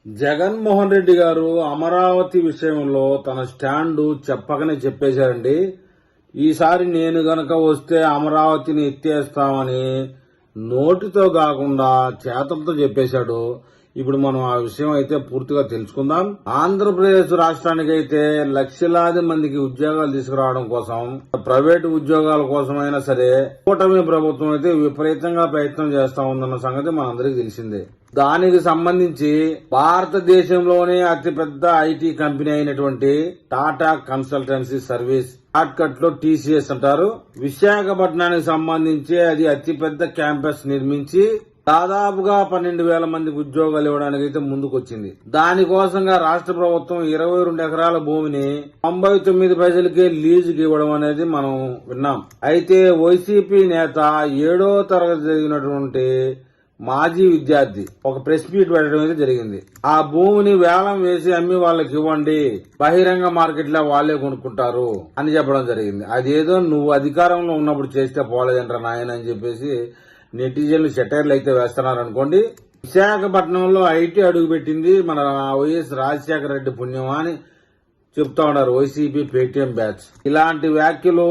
జగన్మోహన్ రెడ్డి గారు అమరావతి విషయంలో తన స్టాండు చెప్పకనే చెప్పేశారండి. ఈసారి నేను గనక వస్తే అమరావతిని ఎత్తేస్తామని నోటితో కాకుండా చేతలతో చెప్పేశాడు. ఇప్పుడు మనం ఆ విషయం అయితే పూర్తిగా తెలుసుకుందాం. ఆంధ్రప్రదేశ్ రాష్ట్రానికైతే లక్షలాది మందికి ఉద్యోగాలు తీసుకురావడం కోసం, ప్రైవేటు ఉద్యోగాల కోసమైనా సరే కూటమి ప్రభుత్వం అయితే విపరీతంగా ప్రయత్నం చేస్తా ఉందన్న సంగతి మనందరికీ తెలిసిందే. దానికి సంబంధించి భారతదేశంలోనే అతిపెద్ద ఐటీ కంపెనీ అయినటువంటి Tata consultancy service, short cut లో టీసీఎస్ అంటారు, విశాఖపట్నానికి సంబంధించి అది అతిపెద్ద క్యాంపస్ నిర్మించి దాదాపుగా 12,000 మందికి ఉద్యోగాలు ఇవ్వడానికి అయితే ముందుకొచ్చింది. దానికోసంగా రాష్ట్ర ప్రభుత్వం 22 ఎకరాల భూమిని 99 పైసలకే లీజుకి ఇవ్వడం అనేది మనం విన్నాం. అయితే వైసీపీ నేత 7వ తరగతి చదివినటువంటి మాజీ విద్యార్థి ఒక ప్రెస్ మీట్ పెట్టడం అయితే జరిగింది. ఆ భూమిని వేలం వేసి అమ్మి వాళ్ళకి ఇవ్వండి, బహిరంగ మార్కెట్ లో వాళ్లే కొనుక్కుంటారు అని చెప్పడం జరిగింది. అదేదో నువ్వు అధికారంలో ఉన్నప్పుడు చేస్తే పోలేదంటారా నాయన అని చెప్పేసి నెటిజన్లు సెటైర్లు అయితే వేస్తున్నారు అనుకోండి. విశాఖపట్నంలో ఐటీ అడుగుపెట్టింది మన వైఎస్ రాజశేఖర రెడ్డి పుణ్యమా అని చెప్తా ఉన్నారు వైసీపీ పేటీఎం బ్యాచ్. ఇలాంటి వ్యాఖ్యలు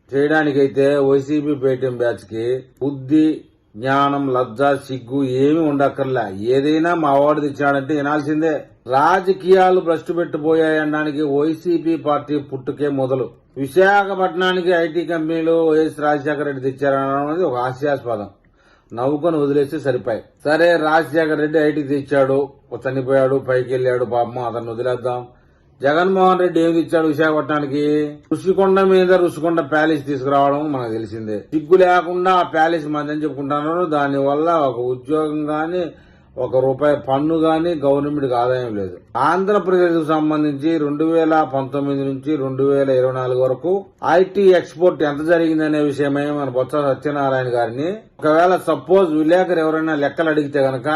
చేయడానికైతే వైసీపీ పేటీఎం బ్యాచ్ కి బుద్ధి, జ్ఞానం, లజ్జ, సిగ్గు ఏమి ఉండక్కర్లే. ఏదైనా మా వాడు తెచ్చాడంటే వినాల్సిందే. రాజకీయాలు భ్రష్టు పెట్టిపోయాయనడానికి వైసీపీ పార్టీ పుట్టుకే మొదలు. విశాఖపట్నానికి ఐటీ కంపెనీలు వైఎస్ రాజశేఖర రెడ్డి తెచ్చారన్నది ఒక హాస్యాస్పదం. నవ్వుకొని వదిలేస్తే సరిపోయి. సరే, రాజశేఖర రెడ్డి ఐటీ తెచ్చాడు, చనిపోయాడు, పైకి వెళ్ళాడు, పాపం అతన్ని వదిలేద్దాం. జగన్మోహన్ రెడ్డి ఏమి తెచ్చాడు విశాఖపట్నానికి? రుషికొండ మీద రుషికొండ ప్యాలెస్ తీసుకురావడం మనకు తెలిసిందే. సిగ్గు లేకుండా ఆ ప్యాలెస్ మందని చెప్పుకుంటున్నారు. దానివల్ల ఒక ఉద్యోగం గాని, ₹1 పన్ను గాని గవర్నమెంట్ కి ఆదాయం లేదు. ఆంధ్రప్రదేశ్ కు సంబంధించి 2019 నుంచి 2024 వరకు ఐటీ ఎక్స్పోర్ట్ ఎంత జరిగిందనే విషయమై మన బొత్స సత్యనారాయణ గారిని ఒకవేళ సపోజ్ విలేకరు ఎవరైనా లెక్కలు అడిగితే గనక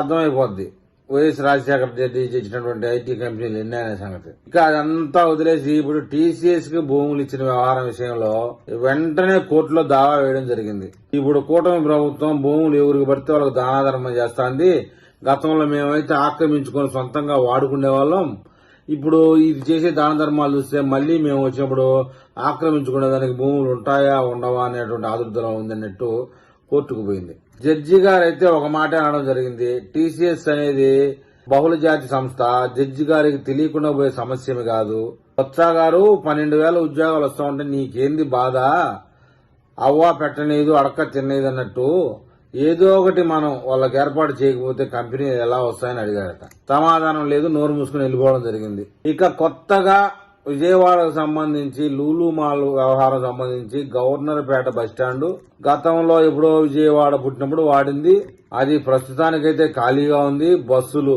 అర్థమైపోద్ది వైఎస్ రాజశేఖర రెడ్డి చేసినటువంటి ఐటీ కంపెనీలు ఎన్ని అనే సంగతి. ఇక అదంతా వదిలేసి ఇప్పుడు టీసీఎస్ కి భూములు ఇచ్చిన వ్యవహారం విషయంలో వెంటనే కోర్టులో దావా వేయడం జరిగింది. ఇప్పుడు కూటమి ప్రభుత్వం భూములు ఎవరికి పడితే వాళ్ళకి దానాధర్మం చేస్తాంది. గతంలో మేమైతే ఆక్రమించుకొని సొంతంగా వాడుకునే వాళ్ళం. ఇప్పుడు ఇది చేసే దాన ధర్మాలు చూస్తే మళ్లీ మేము వచ్చినప్పుడు ఆక్రమించుకునే దానికి భూములు ఉంటాయా ఉండవా అనేటువంటి ఆదుర్దలం ఉందన్నట్టు కోర్టుకు పోయింది. జడ్జి గారు అయితే ఒక మాట అనడం జరిగింది. టీసీఎస్ అనేది బహుళ జాతి సంస్థ, జడ్జి గారికి తెలియకుండా పోయే సమస్యమే కాదు. బొత్స గారు 12,000 ఉద్యోగాలు వస్తా ఉంటే నీకేంది బాధ? అవ్వ పెట్టలేదు, అడక్క తినేది అన్నట్టు ఏదో ఒకటి మనం వాళ్ళకి ఏర్పాటు చేయకపోతే కంపెనీ ఎలా వస్తాయని అడిగారట. సమాధానం లేదు, నోరు మూసుకుని వెళ్ళిపోవడం జరిగింది. ఇక కొత్తగా విజయవాడకు సంబంధించి లూలు మాల్ వ్యవహారం సంబంధించి గవర్నర్ పేట బస్టాండ్ గతంలో ఎప్పుడో విజయవాడ పుట్టినప్పుడు వాడింది. అది ప్రస్తుతానికైతే ఖాళీగా ఉంది. బస్సులు,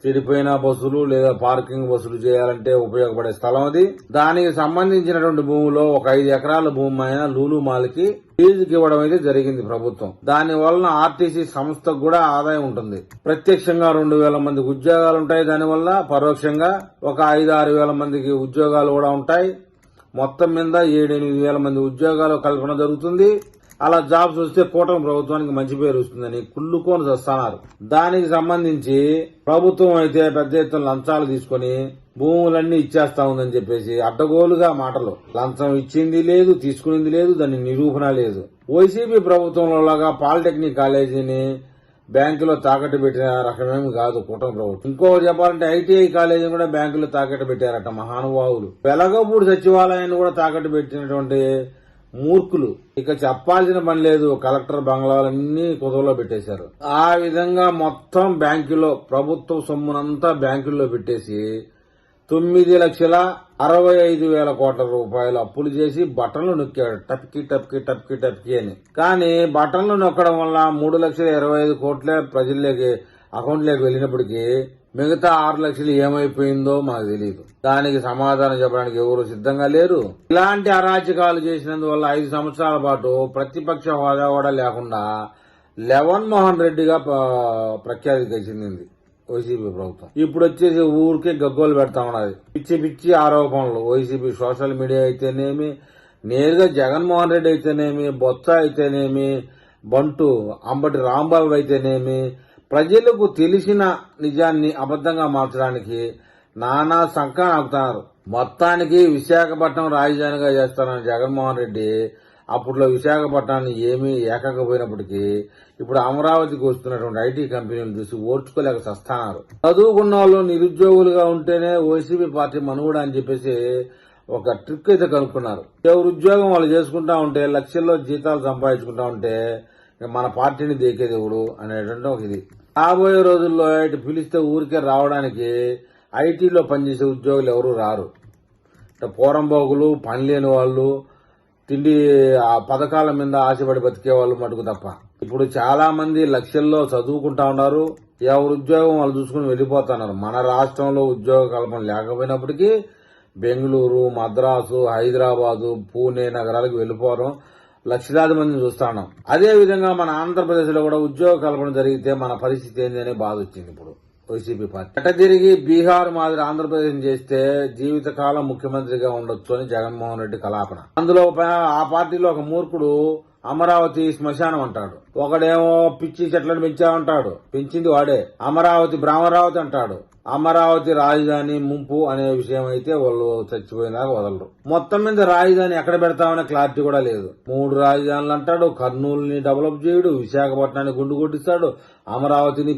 చెడిపోయిన బస్సులు లేదా పార్కింగ్ బస్సులు చేయాలంటే ఉపయోగపడే స్థలం అది. దానికి సంబంధించినటువంటి భూమిలో ఒక 5 ఎకరాల భూమి అయినా లూలు మాల్ కి లీజుకి ఇవ్వడం అయితే జరిగింది ప్రభుత్వం. దాని వలన ఆర్టీసీ సంస్థకు కూడా ఆదాయం ఉంటుంది. ప్రత్యక్షంగా 2,000 మందికి ఉద్యోగాలు ఉంటాయి. దానివల్ల పరోక్షంగా ఒక 5-6 వేల మందికి ఉద్యోగాలు కూడా ఉంటాయి. మొత్తం మీద 7-8 వేల మంది ఉద్యోగాలు కల్పన జరుగుతుంది. అలా జాబ్స్ వస్తే కూటమి ప్రభుత్వానికి మంచి పేరు వస్తుందని కుళ్ళుకొని వస్తున్నారు. దానికి సంబంధించి ప్రభుత్వం అయితే పెద్ద ఎత్తున లంచాలు తీసుకుని భూములన్నీ ఇచ్చేస్తా ఉందని చెప్పేసి అడ్డగోలుగా మాటలు. లంచం ఇచ్చింది లేదు, తీసుకునింది లేదు, దాని నిరూపణ లేదు. వైసీపీ ప్రభుత్వంలో లాగా పాలిటెక్నిక్ కాలేజీని బ్యాంకులో తాకట్టు పెట్టిన రకమేమి కాదు కూటమి ప్రభుత్వం. ఇంకో చెప్పాలంటే ఐటీఐ కాలేజీని కూడా బ్యాంకులో తాకట్టు పెట్టారట మహానుభావులు. వెలగపూడి సచివాలయాన్ని కూడా తాకట్టు పెట్టినటువంటి మూర్ఖులు. ఇక చెప్పాల్సిన పని లేదు, కలెక్టర్ బంగ్లాలన్నీ కుదవలో పెట్టేశారు. ఆ విధంగా మొత్తం బ్యాంకులో ప్రభుత్వ సొమ్మునంతా బ్యాంకుల్లో పెట్టేసి 9,65,000 కోట్ల రూపాయలు అప్పులు చేసి బటన్లు నొక్కాడు. టప్కి టప్కి టప్కి టప్కి అని. కానీ బటన్లు నొక్కడం వల్ల 3,25,000 కోట్లే ప్రజల్లోకి అకౌంట్లోకి వెళ్లినప్పటికీ మిగతా 6 లక్షలు ఏమైపోయిందో మాకు తెలియదు. దానికి సమాధానం చెప్పడానికి ఎవరు సిద్ధంగా లేరు. ఇలాంటి అరాచకాలు చేసినందువల్ల 5 సంవత్సరాల పాటు ప్రతిపక్ష హోదా కూడా లేకుండా జగన్మోహన్ రెడ్డిగా ప్రఖ్యాతి చెందింది వైసీపీ ప్రభుత్వం. ఇప్పుడు వచ్చేసి ఊరికే గగ్గోలు పెడతా ఉన్నది. పిచ్చి పిచ్చి ఆరోపణలు. వైసీపీ సోషల్ మీడియా అయితేనేమి, నేరుగా జగన్మోహన్ రెడ్డి అయితేనేమి, బొత్స అయితేనేమి, బంటు అంబటి రాంబాబు అయితేనేమి, ప్రజలకు తెలిసిన నిజాన్ని అబద్ధంగా మార్చడానికి నానా సంకం ఆగుతున్నారు. మొత్తానికి విశాఖపట్నం రాజధానిగా చేస్తానని జగన్మోహన్ రెడ్డి అప్పట్లో విశాఖపట్నాన్ని ఏమీ ఏకకపోయినప్పటికీ ఇప్పుడు అమరావతికి వస్తున్నటువంటి ఐటీ కంపెనీలు చూసి ఓర్చుకోలేక చస్తున్నారు. చదువుకున్న వాళ్ళు నిరుద్యోగులుగా ఉంటేనే వైసీపీ పార్టీ మనుగడ అని చెప్పేసి ఒక ట్రిక్ అయితే కనుక్కున్నారు. ఎవరు ఉద్యోగం వాళ్ళు చేసుకుంటా ఉంటే లక్షల్లో జీతాలు సంపాదించుకుంటా ఉంటే మన పార్టీని దేకేది ఎవడు అనేటువంటి ఒక ఇది. రాబోయే రోజుల్లో ఇటు పిలిస్తే ఊరికే రావడానికి ఐటీలో పనిచేసే ఉద్యోగులు ఎవరు రారు. పోరంబోగులు, పని లేని వాళ్ళు, తిండి ఆ పథకాల మీద ఆశపడి బతికే వాళ్ళు మటుకు తప్ప. ఇప్పుడు చాలా మంది లక్షల్లో చదువుకుంటా ఉన్నారు. ఎవరు ఉద్యోగం వాళ్ళు చూసుకుని వెళ్లిపోతున్నారు. మన రాష్ట్రంలో ఉద్యోగ కల్పన లేకపోయినప్పటికీ బెంగళూరు, మద్రాసు, హైదరాబాదు, పూణే నగరాలకు వెళ్లిపోవడం లక్షలాది మందిని చూస్తున్నాం. అదే విధంగా మన ఆంధ్రప్రదేశ్ లో కూడా ఉద్యోగ కల్పన జరిగితే మన పరిస్థితి ఏంది అనే బాధ వచ్చింది. ఇప్పుడు వైసీపీ పార్టీ ఎట తిరిగి బీహార్ మాదిరి ఆంధ్రప్రదేశ్ చేస్తే జీవితకాలం ముఖ్యమంత్రిగా ఉండొచ్చు అని జగన్మోహన్ రెడ్డి కలాపన. అందులో ఆ పార్టీలో ఒక మూర్ఖుడు అమరావతి శ్మశానం అంటాడు, ఒకడేమో పిచ్చి చెట్లను పెంచామంటాడు, పెంచింది వాడే. అమరావతి బ్రాహ్మరావతి అంటాడు. అమరావతి రాజధాని ముంపు అనే విషయం అయితే వాళ్ళు చచ్చిపోయినాక వదలరు. మొత్తం మీద రాజధాని ఎక్కడ పెడతామనే క్లారిటీ కూడా లేదు. 3 రాజధానులు అంటాడు, కర్నూలుని డెవలప్ చేయడు, విశాఖపట్నాన్ని గుండు కొట్టిస్తాడు, అమరావతిని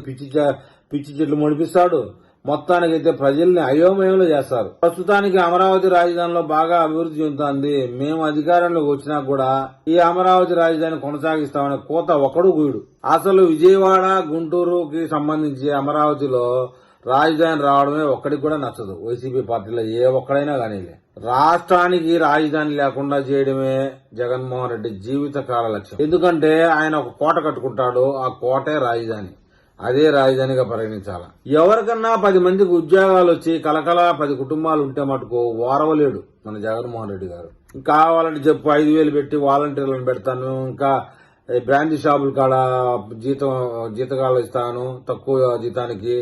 పిచ్చి చెట్లు ముడిపిస్తాడు. మొత్తానికైతే ప్రజల్ని అయోమయంలో చేస్తారు. ప్రస్తుతానికి అమరావతి రాజధానిలో బాగా అభివృద్ధి చెందుతోంది. మేము అధికారంలోకి వచ్చినా కూడా ఈ అమరావతి రాజధాని కొనసాగిస్తామనే కోత ఒకడు కూడు. అసలు విజయవాడ, గుంటూరుకి సంబంధించి అమరావతిలో రాజధాని రావడమే ఒక్కడికి కూడా నచ్చదు. వైసీపీ పార్టీలో ఏ ఒక్కడైనా కానీ రాష్ట్రానికి రాజధాని లేకుండా చేయడమే జగన్మోహన్ రెడ్డి జీవితకాల లక్ష్యం. ఎందుకంటే ఆయన ఒక కోట కట్టుకుంటాడు, ఆ కోటే రాజధాని. అదే రాజధానిగా పరిగణించాల. ఎవరికన్నా 10 మందికి ఉద్యోగాలు వచ్చి కలకల 10 కుటుంబాలు ఉంటే మటుకు ఓరవలేడు మన జగన్మోహన్ రెడ్డి గారు. కావాలంటే చెప్పు 5,000 పెట్టి వాలంటీర్లను పెడతాను, ఇంకా బ్రాంచ్ షాపుల కాడ జీతకాలు ఇస్తాను తక్కువ జీతానికి,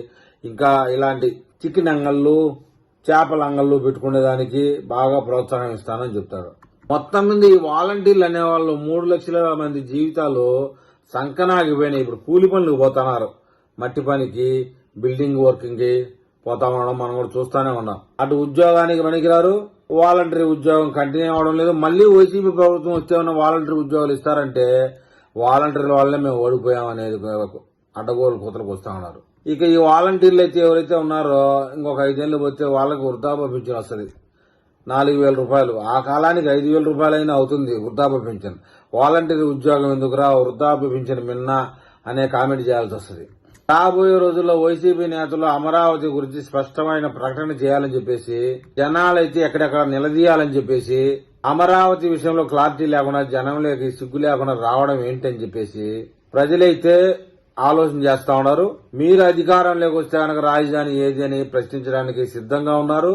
ఇంకా ఇలాంటి చికెన్ అంగళ్ళు, చేపల అంగళ్ళు పెట్టుకునేదానికి బాగా ప్రోత్సాహం ఇస్తానని చెప్తారు. మొత్తం మీద ఈ వాలంటీర్లు అనేవాళ్ళు 3 లక్షల మంది జీవితాలు సంకనాగిపోయినాయి. ఇప్పుడు కూలి పనులకు పోతున్నారు, మట్టి పనికి, బిల్డింగ్ వర్కింగ్ కి పోతా ఉండడం మనం కూడా చూస్తానే ఉన్నాం. అటు ఉద్యోగానికి పనికిరారు, వాలంటరీ ఉద్యోగం కంటిన్యూ అవడం లేదు. మళ్లీ వైసీపీ ప్రభుత్వం వస్తే ఉన్న వాలంటరీ ఉద్యోగాలు ఇస్తారంటే వాలంటీర్ల వల్లే మేము ఓడిపోయామనేది అడ్డగోలు కూతలకు వస్తా ఉన్నారు. ఇక ఈ వాలంటీర్లు అయితే ఎవరైతే ఉన్నారో ఇంకొక 5 ఏళ్లు పోతే వాళ్ళకి వృద్ధాప్య పింఛన్ వస్తుంది 4,000 రూపాయలు. ఆ కాలానికి 5,000 రూపాయలైనా అవుతుంది వృద్ధాప్య పింఛన్. వాలంటీర్ ఉద్యోగం ఎందుకురా, వృద్ధాప్య పింఛన్ మిన్నా అనే కామెంట్ చేయాల్సి వస్తుంది. రాబోయే రోజుల్లో వైసీపీ నేతలు అమరావతి గురించి స్పష్టమైన ప్రకటన చేయాలని చెప్పేసి, జనాలైతే ఎక్కడెక్కడ నిలదీయాలని చెప్పేసి, అమరావతి విషయంలో క్లారిటీ లేకుండా జనంలోకి సిగ్గు లేకుండా రావడం ఏంటని చెప్పేసి ప్రజలైతే ఆలోచన చేస్తా ఉన్నారు. మీరు అధికారంలోకి వస్తే కనుక రాజధాని ఏది అని ప్రశ్నించడానికి సిద్ధంగా ఉన్నారు.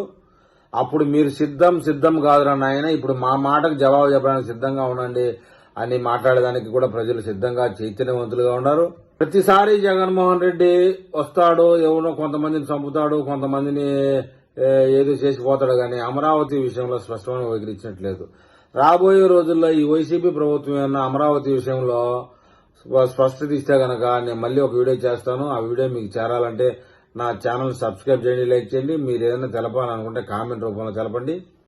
అప్పుడు మీరు సిద్ధం కాదురా నాయన, ఇప్పుడు మా మాటకు జవాబు చెప్పడానికి సిద్ధంగా ఉండండి అని మాట్లాడడానికి కూడా ప్రజలు సిద్ధంగా చైతన్యవంతులుగా ఉన్నారు. ప్రతిసారి జగన్మోహన్ రెడ్డి వస్తాడు, ఎవరో కొంతమందిని చంపుతాడు, కొంతమందిని ఏదో చేసిపోతాడు, కానీ అమరావతి విషయంలో స్పష్టమైన వైఖరిచ్చినట్లేదు. రాబోయే రోజుల్లో ఈ వైసీపీ ప్రభుత్వం ఏమన్నా అమరావతి విషయంలో స్పష్టత ఇస్తే గనక నేను మళ్ళీ ఒక వీడియో చేస్తాను. ఆ వీడియో మీకు చేరాలంటే నా ఛానల్ సబ్స్క్రైబ్ చేయండి, లైక్ చేయండి. మీరు ఏదైనా తెలపాలనుకుంటే కామెంట్ రూపంలో తెలపండి.